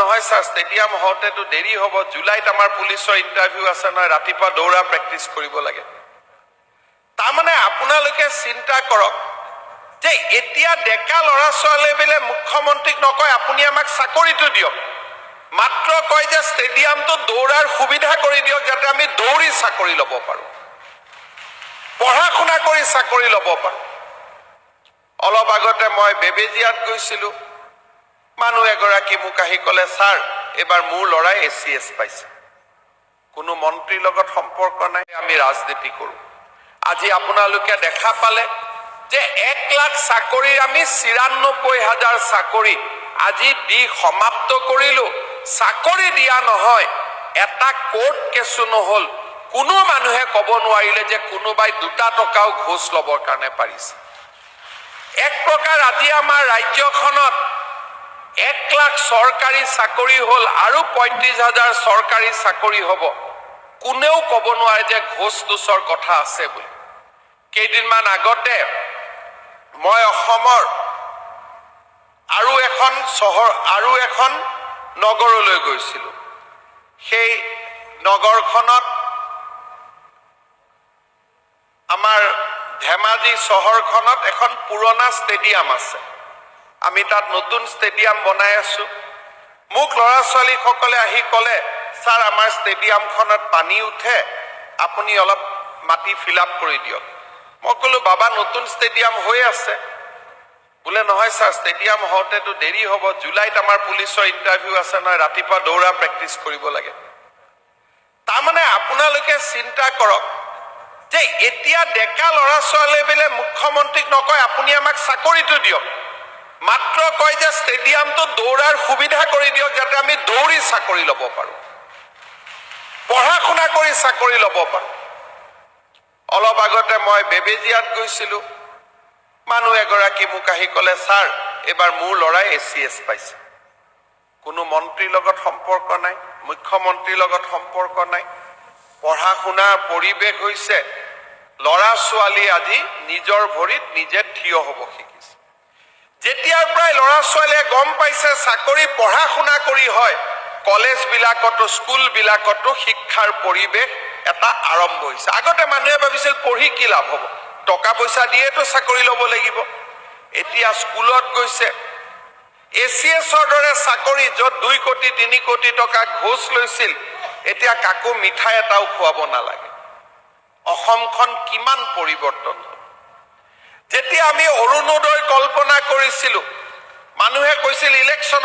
নহয় sir stadium হওঁতে তো দেৰি হব, জুলাইত আমাৰ পুলিশেৰ ইন্টাৰভিউ আছে নয়, ৰাতিপুৱা দৌড়া প্ৰ্যাকটিস কৰিব লাগে। তাৰ মানে আপোনালোকে চিন্তা কৰক যে এতিয়া ডেকা লড়া ছোৱালী বেলে মুখ্যমন্ত্রীক নকয় আপুনি আমাক চাকরিটো দিয়ক, মাত্র কয় যে স্টেডিয়ামটো দৌড়ার সুবিধা করে দিয়ক যাতে আমি দৌড়ি চাকরি লব পাৰো, পঢ়া শুনা কৰি চাকৰি লব পাৰো। অলপ আগতে মই বেবেজিয়াত গৈছিলো, মানুহ এগৰাকী মোক আহি কলে স্যাৰ এবাৰ মোৰ লৰাই ACS পাইছে, কোনো মন্ত্ৰীৰ লগত সম্পৰ্ক নাই, আমি ৰাজনীতি কৰো। আজি আপোনালোকে দেখা পালে যে 1 লাখ চাকৰিৰ আমি ৯৪,০০০ চাকৰি আজি দি সমাপ্ত কৰিলো। চাকৰি দিয়া নহয়, এটা কোৰ্ট কেছু নহল, কোনো মানুহে কব নোৱাৰিলে যে কোনোবাই 2 টকাও ঘোষ লবৰ কাৰণে পাৰিছে। এক প্ৰকাৰ আজি আমাৰ ৰাজ্যখনত 1 লাখ চৰকাৰী চাকৰি হল আৰু ৩৫,০০০ চৰকাৰী চাকৰি হব, কোনেও কব নোৱাৰে যে ঘোষ দোষৰ কথা আছে বুলি। কেইদিনমান আগতে মই অসমৰ আৰু এখন চহৰ আৰু এখন নগৰলৈ গৈছিলো। সেই নগৰখনত আমাৰ ধেমাজি চহৰখনত এখন পুৰণা ষ্টেডিয়াম আছে, আমি তাত নতুন ষ্টেডিয়াম বনাই আছো। মোক ল'ৰা ছোৱালীসকলে আহি কলে স্যাৰ আমাৰ ষ্টেডিয়ামখনত পানী উঠে, আপুনি অলপ মাটি ফিল আপ কৰি দিয়ক। মই কলো বাবা নতুন ষ্টেডিয়াম হৈ আছে। বোলে নহয় স্যার স্টেডিয়াম হওঁতে তো দেরি হব, জুলাইত আমার পুলিশের ইন্টারভিউ আছে নয়, ৰাতিপুৱা দৌড়া প্ৰ্যাকটিস কৰিব লাগে। তাৰ মানে আপোনালোকে চিন্তা কৰক যে এতিয়া ডেকা লড়া ছোৱালী বেলে মুখ্যমন্ত্রীক নকয় আপুনি আমাক চাকরিটো দিয়ক, মাত্র কয় যে স্টেডিয়ামটো দৌড়ার সুবিধা করে দিয়ক যাতে আমি দৌড়ি চাকরি লব পাৰো, পঢ়া শুনা কৰি চাকৰি লব পাৰো। অলপ আগতে মই বেবেজিয়াত গৈছিলো, মানুহ এগৰাকী মোক আহি কলে স্যাৰ এবাৰ মোৰ লৰাই ACS পাইছে, কোনো মন্ত্ৰীৰ লগত সম্পৰ্ক নাই, মুখ্যমন্ত্ৰীৰ লগত সম্পৰ্ক নাই, পঢ়া শুনাৰ পৰিৱেশ হৈছে লৰা ছোৱালী আজি নিজৰ ভৰিত নিজে থিয় হব শিকিছে। যেতিয়াৰ পৰাই লৰা ছোৱালীয়ে গম পাইছে চাকৰি পঢ়া শুনা কৰি হয়, কলেজ বিলাকতো স্কুল বিলাকতো শিক্ষাৰ পৰিৱেশ এটা আৰম্ভ হৈছে। আগতে মানুহে ভাবিছিল পঢ়ি কি লাভ হব, টকা পইচা দিয়েতো চাকৰি লব লাগিব। এতিয়া স্কুলত গৈছে, ACSৰ দৰে চাকৰি য'ত 2 কোটি 3 কোটি টকা ঘোষ লৈছিল, এতিয়া কাকো মিঠাই এটাও খুৱাব নালাগে। অসমখন কিমান পৰিৱৰ্তন হ'ল। যেতিয়া আমি অৰুণোদয় কল্পনা কৰিছিলো, মানুহে কৈছিল ইলেকশ্যন